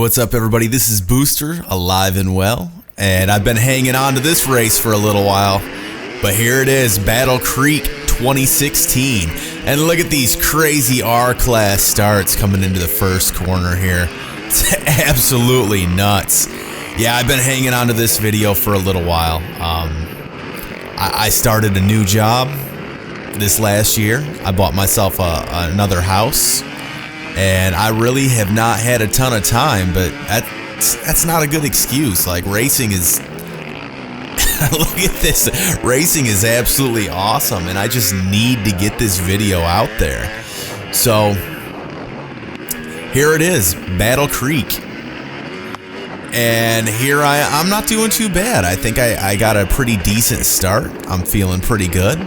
what's up everybody? This is Booster, alive and well, and I've been hanging on to this race for a little while, but here it is, Battle Creek 2016, and look at these crazy R-Class starts coming into the first corner here. It's absolutely nuts. Yeah, I've been hanging on to this video for a little while. I started a new job this last year. I bought myself another house, and I really have not had a ton of time, but that's not a good excuse. Like, racing is look at this, racing is absolutely awesome, and I just need to get this video out there. So here it is, Battle Creek, and here I'm not doing too bad. I think I got a pretty decent start. I'm feeling pretty good.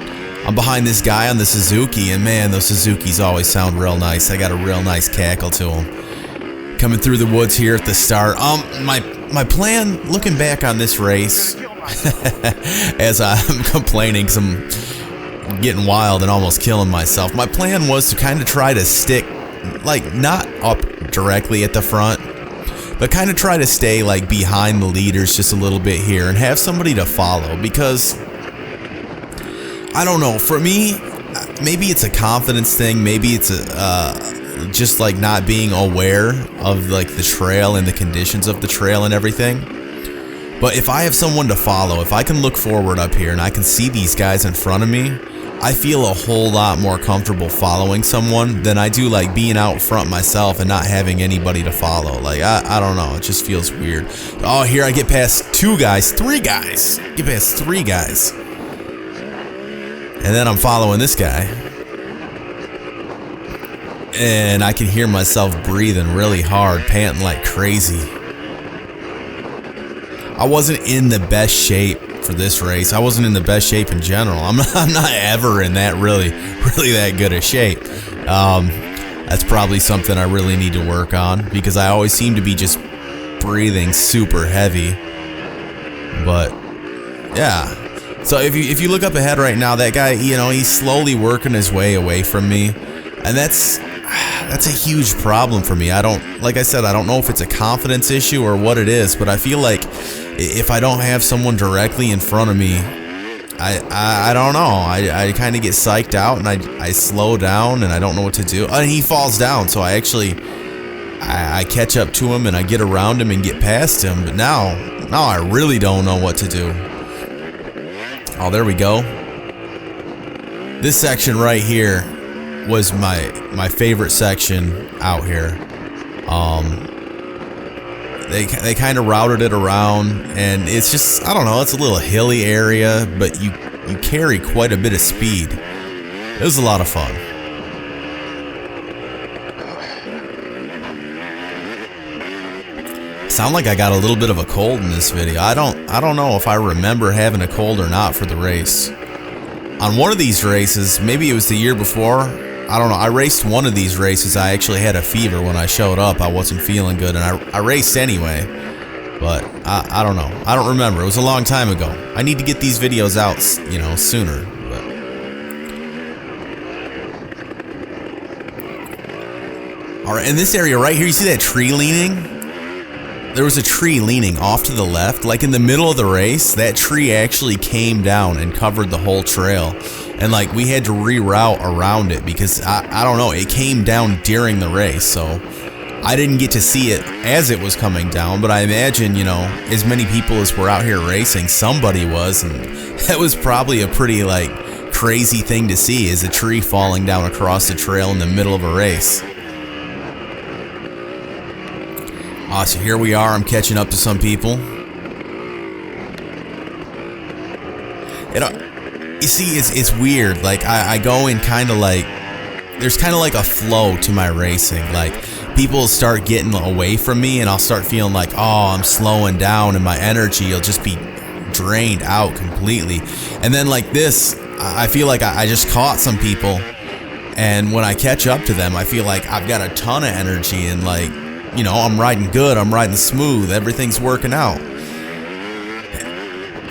I'm behind this guy on the Suzuki, and man, those Suzukis always sound real nice. I got a real nice cackle to them. Coming through the woods here at the start. My plan, looking back on this race, as I'm complaining because I'm getting wild and almost killing myself, my plan was to kind of try to stick, like, not up directly at the front, but kind of try to stay, like, behind the leaders just a little bit here and have somebody to follow, because I don't know, for me, maybe it's a confidence thing, maybe it's just like not being aware of like the trail and the conditions of the trail and everything. But if I have someone to follow, if I can look forward up here and I can see these guys in front of me, I feel a whole lot more comfortable following someone than I do like being out front myself and not having anybody to follow. Like, I don't know, it just feels weird. Oh, here I get past three guys, get past three guys. And then I'm following this guy, and I can hear myself breathing really hard, panting like crazy. I wasn't in the best shape for this race. I wasn't in the best shape in general. I'm not ever in that really that good a shape. That's probably something I really need to work on, because I always seem to be just breathing super heavy. But yeah. So if you look up ahead right now, that guy, you know, he's slowly working his way away from me, and that's a huge problem for me. Like I said, I don't know if it's a confidence issue or what it is, but I feel like if I don't have someone directly in front of me, I don't know. I kind of get psyched out, and I slow down, and I don't know what to do. And he falls down, so I catch up to him, and I get around him and get past him. But now I really don't know what to do. Oh, there we go. This section right here was my favorite section out here. They kind of routed it around, and it's just, I don't know, it's a little hilly area, but you carry quite a bit of speed. It was a lot of fun. Sound like I got a little bit of a cold in this video. I don't know if I remember having a cold or not for the race. On one of these races, maybe it was the year before, I don't know, I raced one of these races. I actually had a fever when I showed up. I wasn't feeling good, and I raced anyway. But I don't know. I don't remember. It was a long time ago. I need to get these videos out, you know, sooner. But all right, in this area right here, you see that tree leaning? There was a tree leaning off to the left, like in the middle of the race. That tree actually came down and covered the whole trail, and like we had to reroute around it because I don't know, it came down during the race, so I didn't get to see it as it was coming down. But I imagine, you know, as many people as were out here racing, somebody was, and that was probably a pretty like crazy thing to see, is a tree falling down across the trail in the middle of a race. So here we are, I'm catching up to some people. You see, it's weird. Like, I go in kind of like, there's kind of like a flow to my racing. Like, people start getting away from me, and I'll start feeling like, oh, I'm slowing down, and my energy will just be drained out completely. And then like this, I feel like I just caught some people, and when I catch up to them, I feel like I've got a ton of energy, and like, you know, I'm riding good, I'm riding smooth, everything's working out.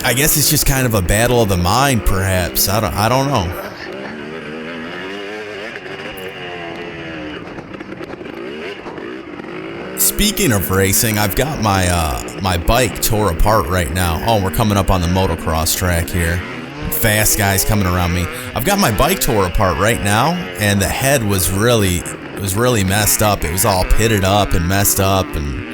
I guess it's just kind of a battle of the mind, perhaps. I don't know. speaking of racing, I've got my bike tore apart right now. Oh, we're coming up on the motocross track here. Fast guys coming around me. I've got my bike tore apart right now, and the head was really messed up. It was all pitted up and messed up, and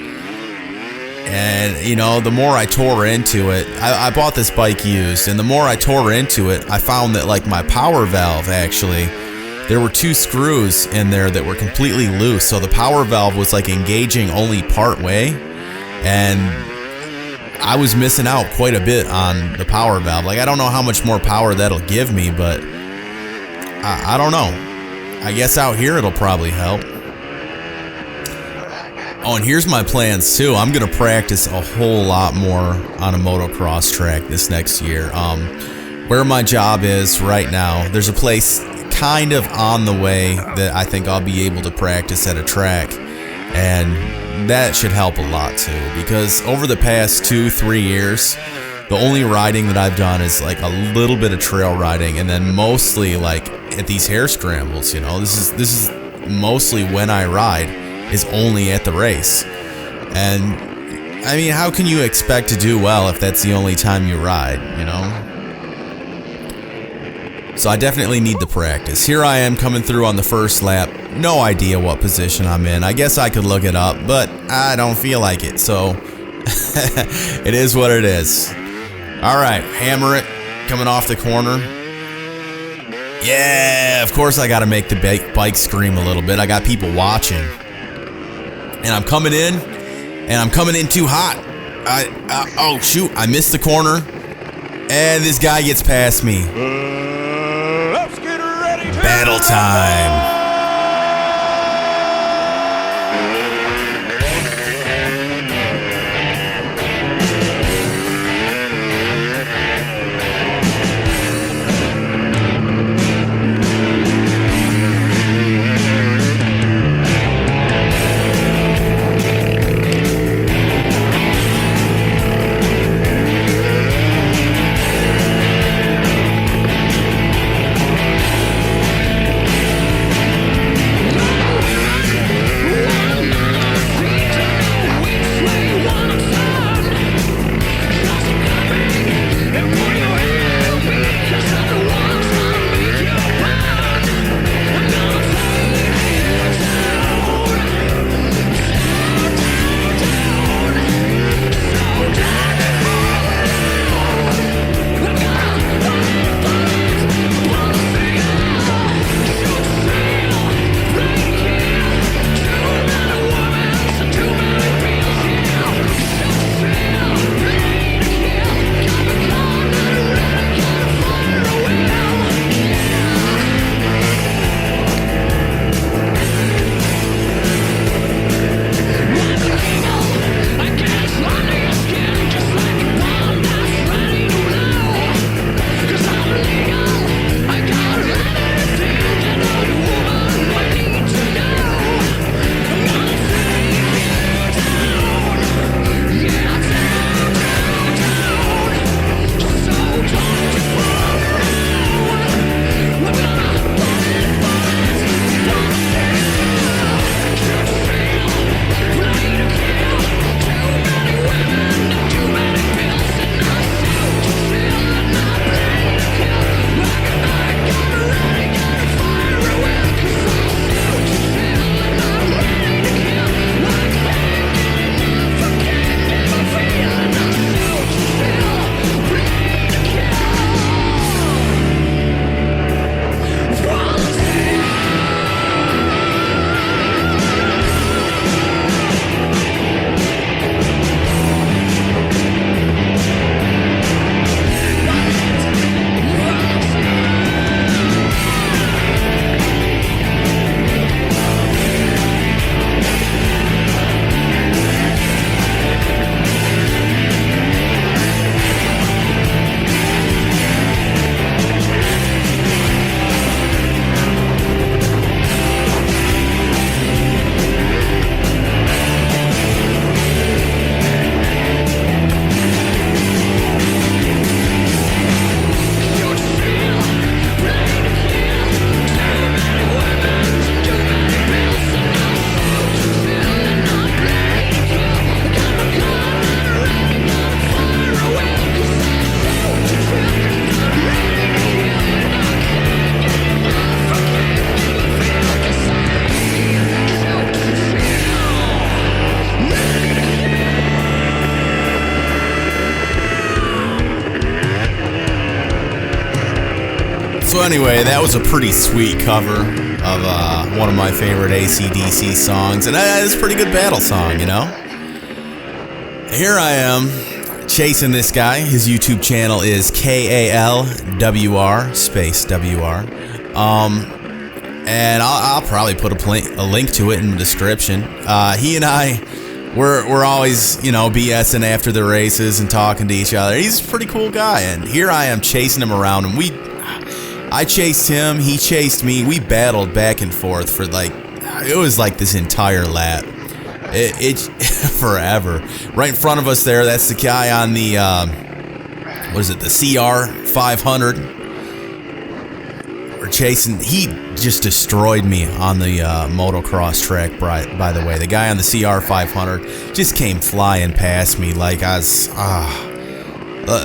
you know, the more I tore into it, I bought this bike used, and the more I tore into it, I found that like my power valve, actually, there were 2 screws in there that were completely loose, so the power valve was like engaging only part way, and I was missing out quite a bit on the power valve. Like, I don't know how much more power that'll give me, but I don't know. I guess out here it'll probably help. Oh, and here's my plans too. I'm gonna practice a whole lot more on a motocross track this next year. Where my job is right now, there's a place kind of on the way that I think I'll be able to practice at a track, and that should help a lot too, because over the past 2-3 years, the only riding that I've done is like a little bit of trail riding, and then mostly like at these hare scrambles. You know, this is mostly when I ride, is only at the race. And I mean, how can you expect to do well if that's the only time you ride, you know? So I definitely need the practice. Here I am coming through on the first lap. No idea what position I'm in. I guess I could look it up, but I don't feel like it, so it is what it is. All right, hammer it, coming off the corner. Yeah, of course I got to make the bike scream a little bit. I got people watching. And I'm coming in, and I'm coming in too hot. Oh shoot, I missed the corner, and this guy gets past me. Let's get ready to Battle time. So anyway, that was a pretty sweet cover of one of my favorite AC/DC songs, and it's a pretty good battle song, you know? Here I am, chasing this guy. His YouTube channel is KALWR, space WR. And I'll probably put a link to it in the description. He and I, we're always, you know, BSing after the races and talking to each other. He's a pretty cool guy, and here I am chasing him around, and I chased him, he chased me. We battled back and forth for it was like this entire lap. It forever. Right in front of us there, that's the guy on the, the CR 500. We're chasing, he just destroyed me on the motocross track, by the way. The guy on the CR 500 just came flying past me like I was,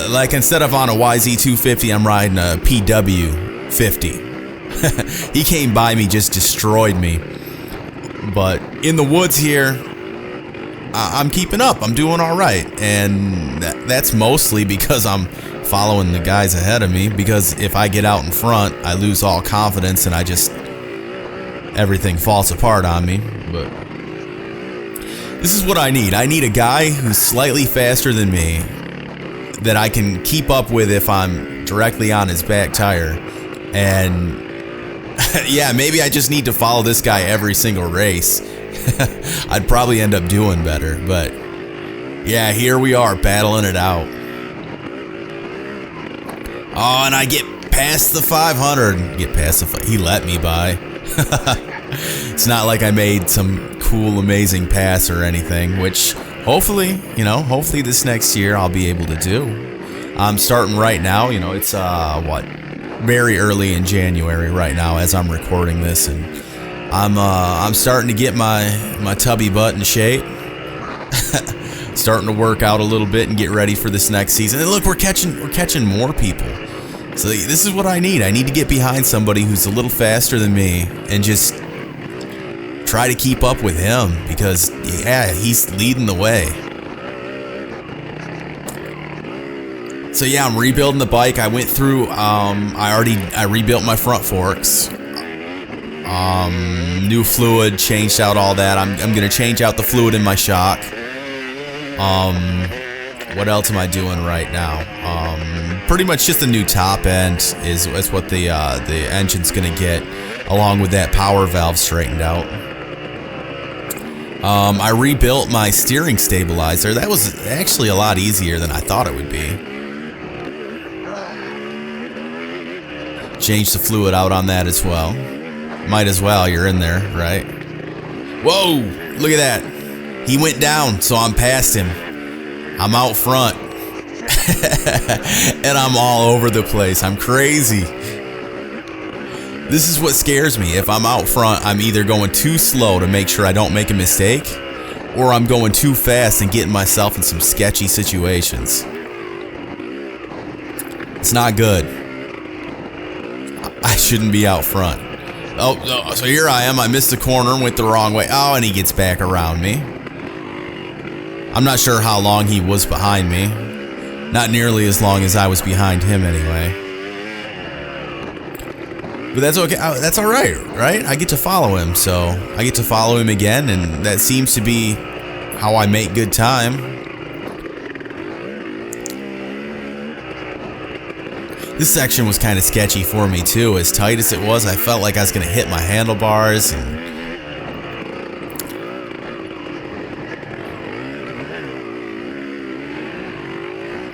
like instead of on a YZ250, I'm riding a PW50. He came by me, just destroyed me. But in the woods here, I'm keeping up. I'm doing all right. And that's mostly because I'm following the guys ahead of me. Because if I get out in front, I lose all confidence and everything falls apart on me. But this is what I need. I need a guy who's slightly faster than me that I can keep up with if I'm directly on his back tire. And yeah, maybe I just need to follow this guy every single race. I'd probably end up doing better, but yeah, here we are battling it out. Oh, and I get past the 500. He let me by. It's not like I made some cool, amazing pass or anything, which hopefully this next year I'll be able to do. I'm starting right now, it's very early in January right now as I'm recording this, and I'm starting to get my tubby butt in shape. Starting to work out a little bit and get ready for this next season. And look, we're catching more people. So this is what I need. I need to get behind somebody who's a little faster than me and just try to keep up with him, because yeah, he's leading the way. So yeah, I'm rebuilding the bike. I went through, I rebuilt my front forks. New fluid, changed out all that. I'm gonna change out the fluid in my shock. What else am I doing right now? Pretty much just a new top end is what the engine's gonna get, along with that power valve straightened out. I rebuilt my steering stabilizer. That was actually a lot easier than I thought it would be. Changed the fluid out on that as well. Might as well, you're in there, right? Whoa, look at that. He went down, so I'm past him. I'm out front. And I'm all over the place. I'm crazy. This is what scares me. If I'm out front, I'm either going too slow to make sure I don't make a mistake, or I'm going too fast and getting myself in some sketchy situations. It's not good. I shouldn't be out front. Oh, so here I am. I missed the corner and went the wrong way. Oh, and he gets back around me. I'm not sure how long he was behind me. Not nearly as long as I was behind him anyway. But that's okay. That's all right, right? I get to follow him, so I get to follow him again, and that seems to be how I make good time. This section was kind of sketchy for me too. As tight as it was, I felt like I was going to hit my handlebars. And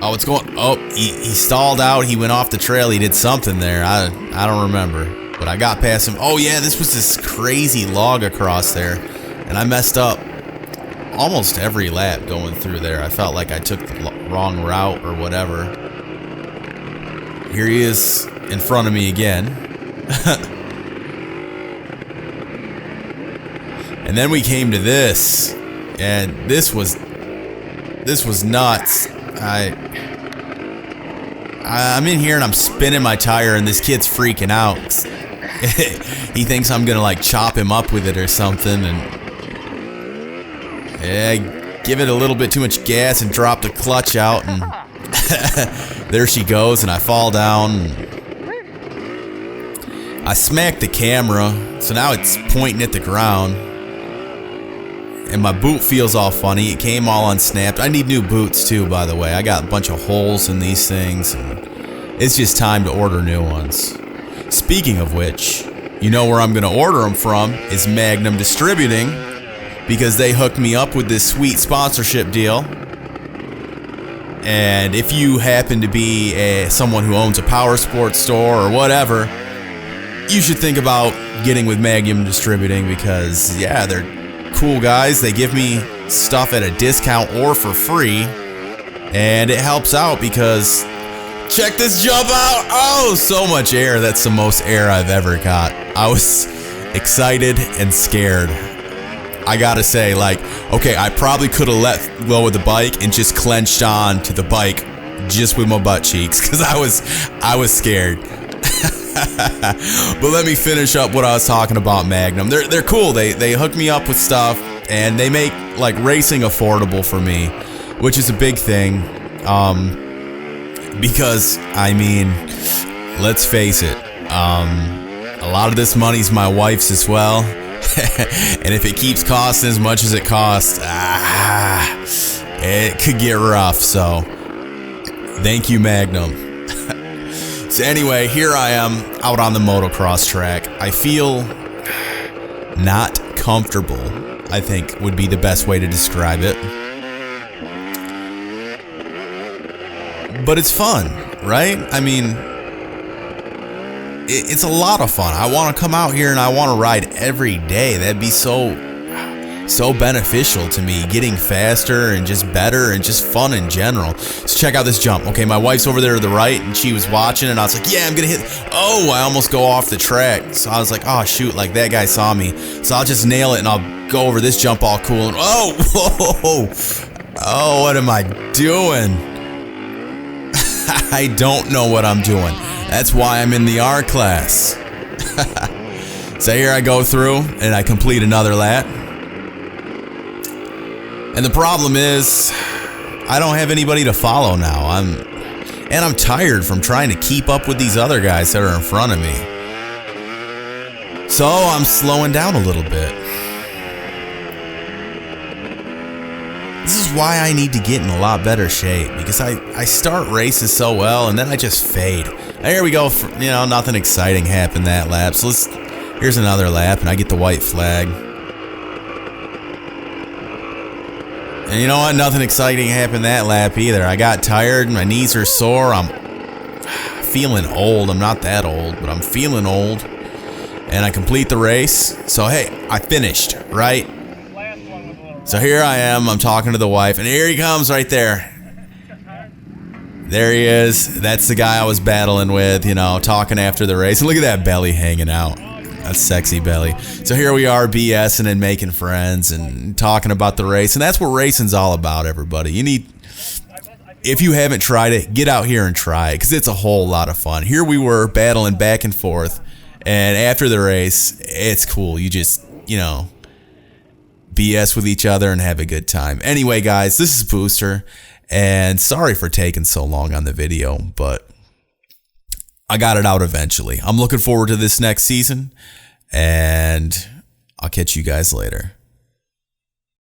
oh, what's going? Oh, he stalled out. He went off the trail. He did something there. I don't remember, but I got past him. Oh yeah, this was this crazy log across there, and I messed up almost every lap going through there. I felt like I took the wrong route or whatever. Here he is in front of me again. And then we came to this, and this was nuts. I'm in here and I'm spinning my tire, and this kid's freaking out. He thinks I'm gonna like chop him up with it or something, and yeah, give it a little bit too much gas and drop the clutch out, and there she goes, and I fall down. I smacked the camera, so now it's pointing at the ground. And my boot feels all funny. It came all unsnapped. I need new boots too, by the way. I got a bunch of holes in these things, and it's just time to order new ones. Speaking of which, you know where I'm going to order them from is Magnum Distributing, because they hooked me up with this sweet sponsorship deal. And if you happen to be someone who owns a power sports store or whatever, you should think about getting with Magnum Distributing, because yeah, they're cool guys. They give me stuff at a discount or for free, and it helps out because check this jump out. Oh, so much air. That's the most air I've ever got. I was excited and scared. I gotta say, like, okay, I probably could have let go of the bike and just clenched on to the bike just with my butt cheeks, because I was scared. But let me finish up what I was talking about Magnum. They're cool. They hook me up with stuff, and they make like racing affordable for me, which is a big thing. Because I mean, let's face it, a lot of this money's my wife's as well. And if it keeps costing as much as it costs, it could get rough. So thank you, Magnum. So anyway, here I am out on the motocross track. I feel not comfortable, I think would be the best way to describe it. But it's fun, right? I mean, it's a lot of fun. I want to come out here and I want to ride every day. That'd be so beneficial to me, getting faster and just better and just fun in general. So check out this jump. Okay, my wife's over there to the right and she was watching, and I was like, yeah, I'm gonna hit. Oh, I almost go off the track. So I was like, oh shoot, like that guy saw me. So I'll just nail it and I'll go over this jump all cool. And oh, what am I doing? I don't know what I'm doing. That's why I'm in the R class. So here I go through and I complete another lap. And the problem is, I don't have anybody to follow now. I'm tired from trying to keep up with these other guys that are in front of me. So I'm slowing down a little bit. This is why I need to get in a lot better shape, because I start races so well and then I just fade. There we go. Nothing exciting happened that lap. So here's another lap and I get the white flag. And you know what? Nothing exciting happened that lap either. I got tired, my knees are sore. I'm feeling old. I'm not that old, but I'm feeling old. And I complete the race. So hey, I finished, right? So here I am, I'm talking to the wife, and here he comes right there. There he is. That's the guy I was battling with, talking after the race. And look at that belly hanging out. That's sexy belly. So here we are BSing and making friends and talking about the race. And that's what racing's all about, everybody. If you haven't tried it, get out here and try it, because it's a whole lot of fun. Here we were battling back and forth, and after the race, it's cool. You just, BS with each other and have a good time. Anyway, guys, this is Booster, and sorry for taking so long on the video, but I got it out eventually. I'm looking forward to this next season, and I'll catch you guys later.